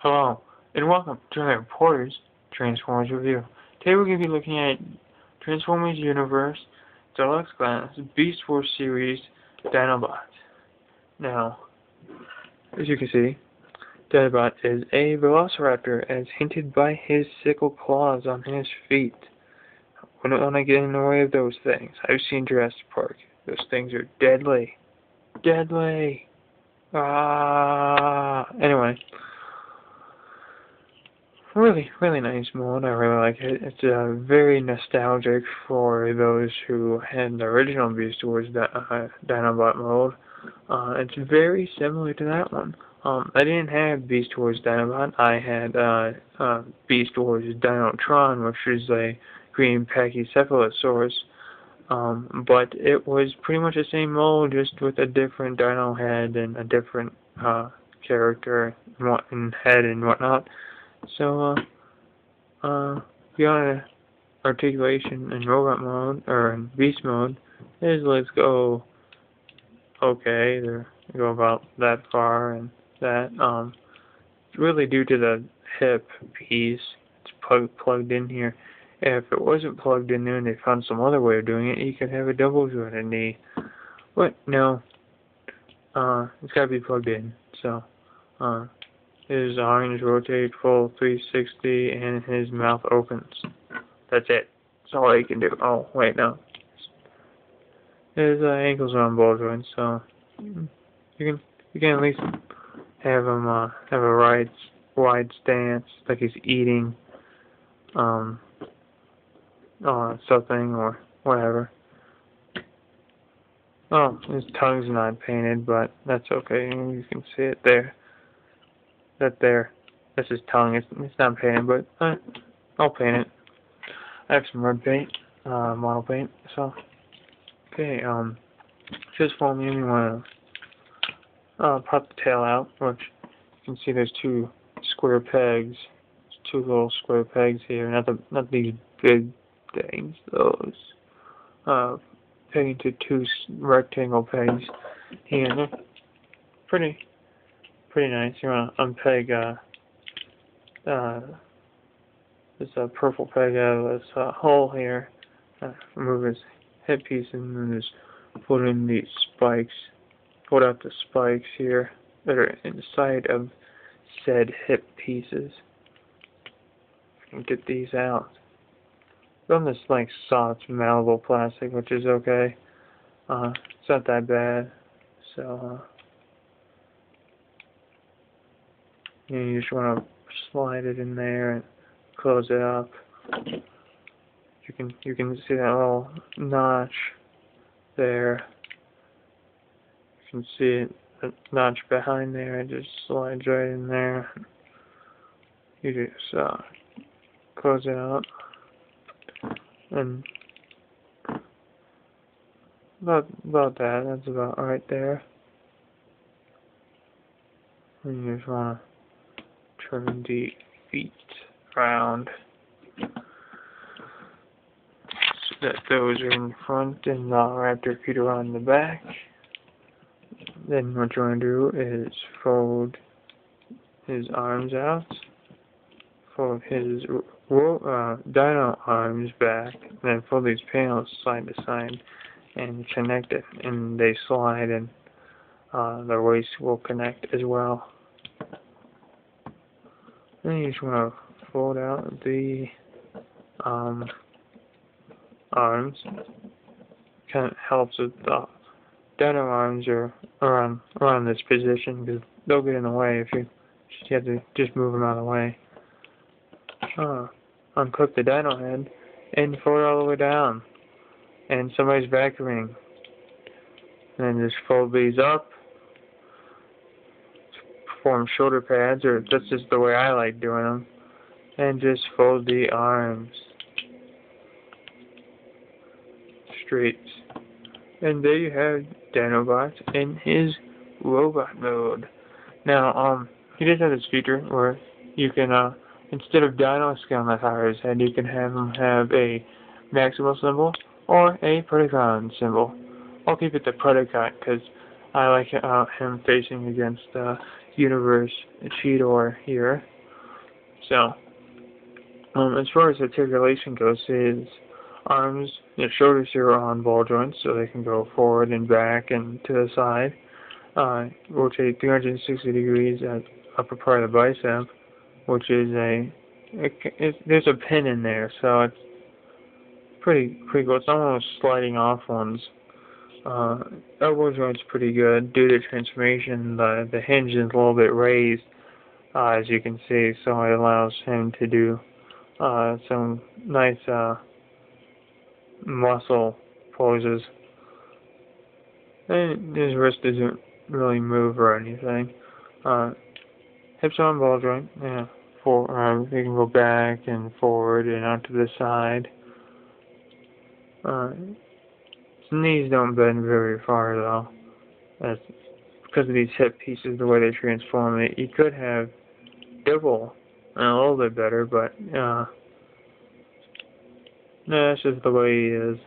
Hello, and welcome to the Reporter's Transformers Review. Today we're going to be looking at Transformers Universe Deluxe Class Beast Wars Series Dinobot. Now, as you can see, Dinobot is a velociraptor as hinted by his sickle claws on his feet. Wouldn't want to get in the way of those things. I've seen Jurassic Park. Those things are deadly. Deadly! Anyway. Really nice mode. I really like it. It's very nostalgic for those who had the original Beast Wars Dinobot mode. It's very similar to that one. I didn't have Beast Wars Dinobot. I had Beast Wars Dinotron, which is a green Pachycephalosaurus. But it was pretty much the same mode, just with a different dino head and a different character and head and whatnot. So, beyond articulation in robot mode, or in beast mode, is let's go, okay, they go about that far, and that, really due to the hip piece, it's plugged in here. If it wasn't plugged in there and they found some other way of doing it, you could have a double jointed knee. But, no, it's gotta be plugged in, so, his arms rotate full 360 and his mouth opens. That's it. That's all he can do. Oh, wait, no. His ankles are on ball joints, so you can at least have him have a wide stance, like he's eating something or whatever. Oh, his tongue's not painted, but that's okay. You can see it there. That's his tongue. It's not painted, but I'll paint it. I have some red paint, model paint. So, okay, just for me, we want to pop the tail out, which you can see there's two square pegs, two little square pegs here. Not these big things. Those pegging to two rectangle pegs here. And they're pretty nice. You want to unpeg this purple peg out of this hole here, remove his headpiece, and then just put in these spikes. Put out the spikes here that are inside of said hip pieces. And get these out. On this like soft malleable plastic, which is okay. It's not that bad. So you just want to slide it in there and close it up. You can see that little notch there. You can see it, the notch behind there. It just slides right in there. You just close it up, and about that. That's about right there. And you just want to turn the feet around so that those are in front and the raptor feet are on the back. Then what you want to do is fold his arms out, fold his dino arms back, and then fold these panels side to side and connect it, and they slide, and the waist will connect as well. Then you just want to fold out the arms. Kind of helps with the dino arms are around this position, because they'll get in the way if you have to just move them out of the way. Unclip the dino head and fold it all the way down, and somebody's vacuuming. And then just fold these up. Form shoulder pads, or that's just the way I like doing them, and just fold the arms straight, and there you have Dinobot in his robot mode. Now, he does have this feature where you can, instead of dino scale on the side of his head, you can have him have a maximal symbol or a Predacon symbol. I'll keep it the Predacon because I like him facing against Universe Cheetor here. So, as far as articulation goes, his arms, his shoulders here are on ball joints, so they can go forward and back and to the side. Rotate 360 degrees at upper part of the bicep, which is there's a pin in there, so it's pretty cool. It's almost sliding off ones. Elbow joint's pretty good. Due to transformation, the hinge is a little bit raised, as you can see, so it allows him to do some nice muscle poses. And his wrist doesn't really move or anything. Hips on ball joint, yeah. They can go back and forward and out to the side. His knees don't bend very far though. That's because of these hip pieces, the way they transform it. You could have double and a little bit better, but no, that's just the way he is.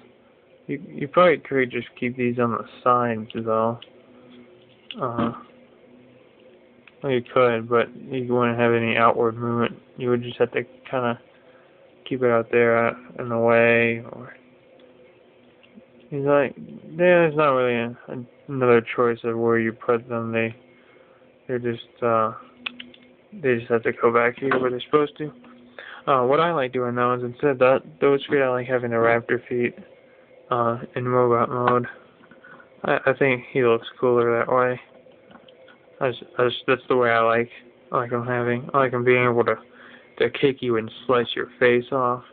You probably could just keep these on the sides though. Well, you could, but you wouldn't have any outward movement. You would just have to kind of keep it out there in the way, or he's like, there's not really another choice of where you put them. They just have to go back here where they're supposed to. What I like doing though is instead of those feet, I like having the raptor feet in robot mode. I think he looks cooler that way. That's the way I like him having. I like him being able to kick you and slice your face off.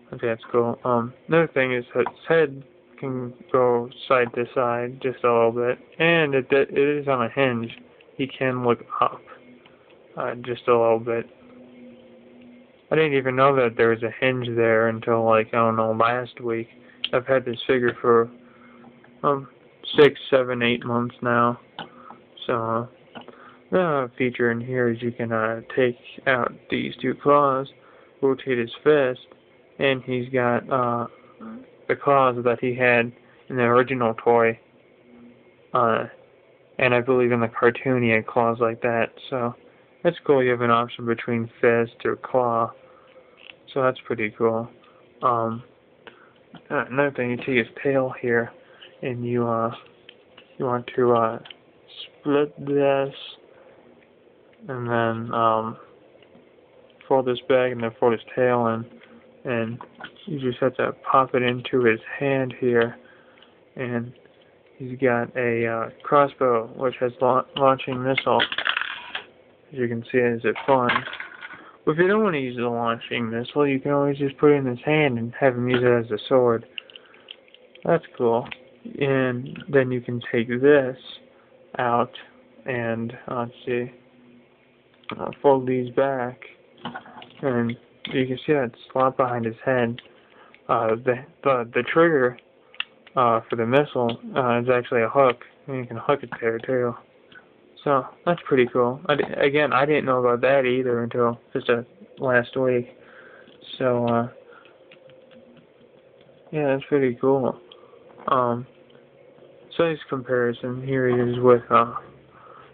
I think that's cool. Another thing is that his head can go side to side just a little bit, and it is on a hinge. He can look up just a little bit. I didn't even know that there was a hinge there until, like, I don't know, last week. I've had this figure for 6, 7, 8 months now. So the feature in here is you can take out these two claws, rotate his fist, and he's got the claws that he had in the original toy. And I believe in the cartoon he had claws like that. So that's cool. You have an option between fist or claw. So that's pretty cool. Another thing, you take his tail here, and you want to split this, and then fold this back, and then fold his tail in, and you just have to pop it into his hand here, and he's got a crossbow which has launching missile, as you can see as it flies. But if you don't want to use the launching missile, you can always just put it in his hand and have him use it as a sword. That's cool. And then you can take this out and let's see, fold these back, and you can see that slot behind his head. The trigger for the missile is actually a hook, and you can hook it there too. So that's pretty cool. Again, I didn't know about that either until just last week. So yeah, that's pretty cool. Size comparison, here he is with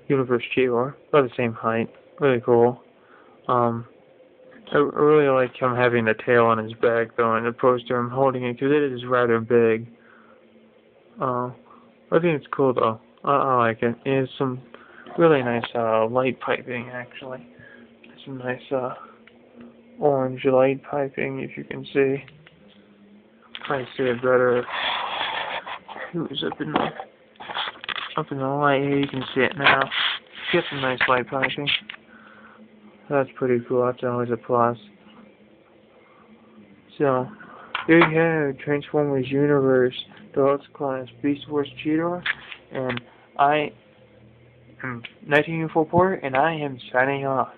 Universe Cheetor, about the same height. Really cool. I really like him having the tail on his back though, as opposed to him holding it, because it is rather big. I think it's cool though. I like it. It has some really nice light piping, actually. Some nice orange light piping, if you can see. Try to see it better. Who's up in the light here? You can see it now. Get some nice light piping. That's pretty cool. That's always a plus. So there you have Transformers Universe Deluxe Class Beast Wars Cheetor, and I am 19 Porter, and I am signing off.